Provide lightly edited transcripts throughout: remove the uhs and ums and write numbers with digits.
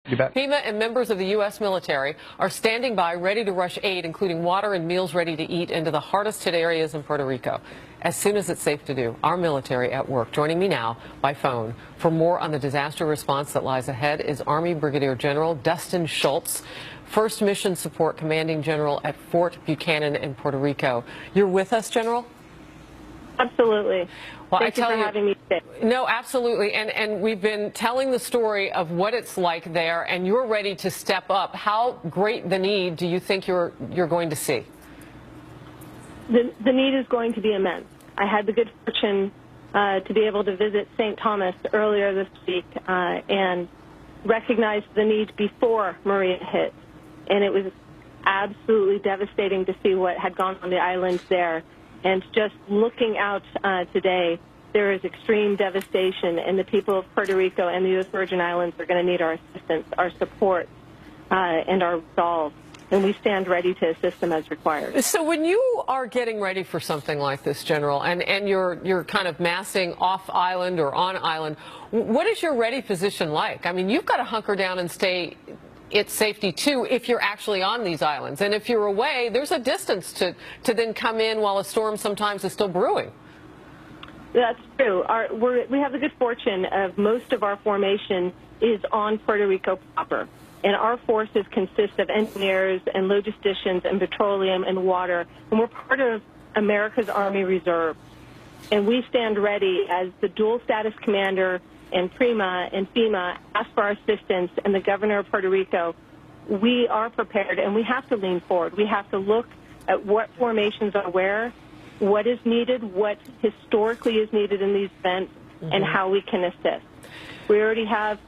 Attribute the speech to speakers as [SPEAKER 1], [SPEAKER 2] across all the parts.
[SPEAKER 1] You bet.
[SPEAKER 2] FEMA and members of the U.S. military are standing by ready to rush aid, including water and meals ready to eat, into the hardest hit areas in Puerto Rico as soon as it's safe to do. Our military at work. Joining me now by phone for more on the disaster response that lies ahead is Army Brigadier General Dustin Shultz, First Mission Support Commanding General at Fort Buchanan in Puerto Rico. You're with us, General?
[SPEAKER 3] Absolutely.
[SPEAKER 2] Well,
[SPEAKER 3] Thank you for having me today.
[SPEAKER 2] No, absolutely. And we've been telling the story of what it's like there, and you're ready to step up. How great the need do you think you're going to see?
[SPEAKER 3] The need is going to be immense. I had the good fortune to be able to visit St. Thomas earlier this week and recognize the need before Maria hit. And it was absolutely devastating to see what had gone on the islands there. And just looking out today, there is extreme devastation, and the people of Puerto Rico and the U.S. Virgin Islands are going to need our assistance, our support, and our resolve. And we stand ready to assist them as required.
[SPEAKER 2] So when you are getting ready for something like this, General, and you're kind of massing off island or on island, what is your ready position like? I mean, you've got to hunker down and stay it's safety too if you're actually on these islands, and if you're away, there's a distance to then come in while a storm sometimes is still brewing.
[SPEAKER 3] That's true. We have the good fortune of most of our formation is on Puerto Rico proper, and our forces consist of engineers and logisticians and petroleum and water, and we're part of America's Army Reserve, and we stand ready as the dual status commander and PRIMA and FEMA ask for our assistance, and the governor of Puerto Rico. We are prepared, and we have to lean forward. We have to look at what formations are where, what is needed, what historically is needed in these events, and how we can assist. We already have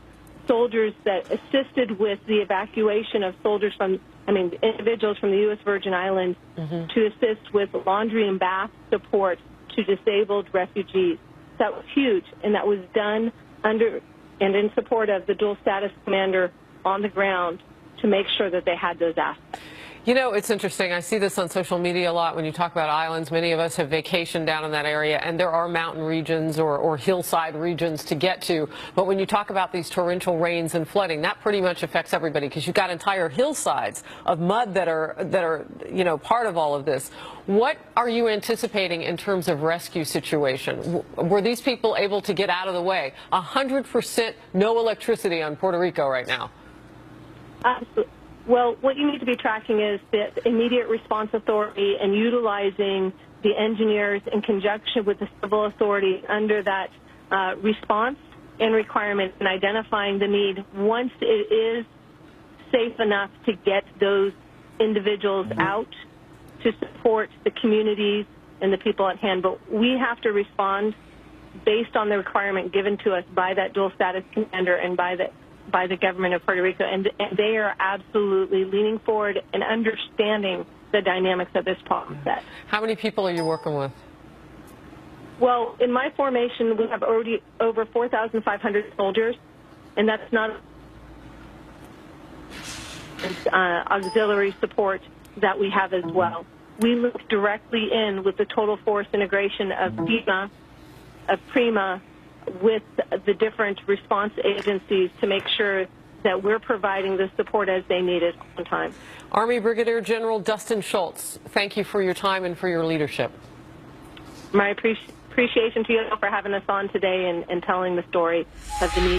[SPEAKER 3] soldiers that assisted with the evacuation of individuals from the U.S. Virgin Islands to assist with laundry and bath support to disabled refugees. That was huge, and that was done under and in support of the dual status commander on the ground to make sure that they had those assets.
[SPEAKER 2] You know, it's interesting. I see this on social media a lot when you talk about islands. Many of us have vacationed down in that area, and there are mountain regions or hillside regions to get to. But when you talk about these torrential rains and flooding, that pretty much affects everybody because you've got entire hillsides of mud that are part of all of this. What are you anticipating in terms of rescue situation? Were these people able to get out of the way? 100% no electricity on Puerto Rico right now.
[SPEAKER 3] Absolutely. Well, what you need to be tracking is the immediate response authority and utilizing the engineers in conjunction with the civil authority under that response and requirement, and identifying the need once it is safe enough to get those individuals out to support the communities and the people at hand. But we have to respond based on the requirement given to us by that dual status commander and by the government of Puerto Rico, and they are absolutely leaning forward and understanding the dynamics of this problem set.
[SPEAKER 2] How many people are you working with?
[SPEAKER 3] Well, in my formation, we have already over 4,500 soldiers, and that's not auxiliary support that we have as well. We look directly in with the total force integration of FEMA, of PRIMA, with the different response agencies to make sure that we're providing the support as they need it on time.
[SPEAKER 2] Army Brigadier General Dustin Shultz, thank you for your time and for your leadership.
[SPEAKER 3] My appreciation to you for having us on today and telling the story of the need.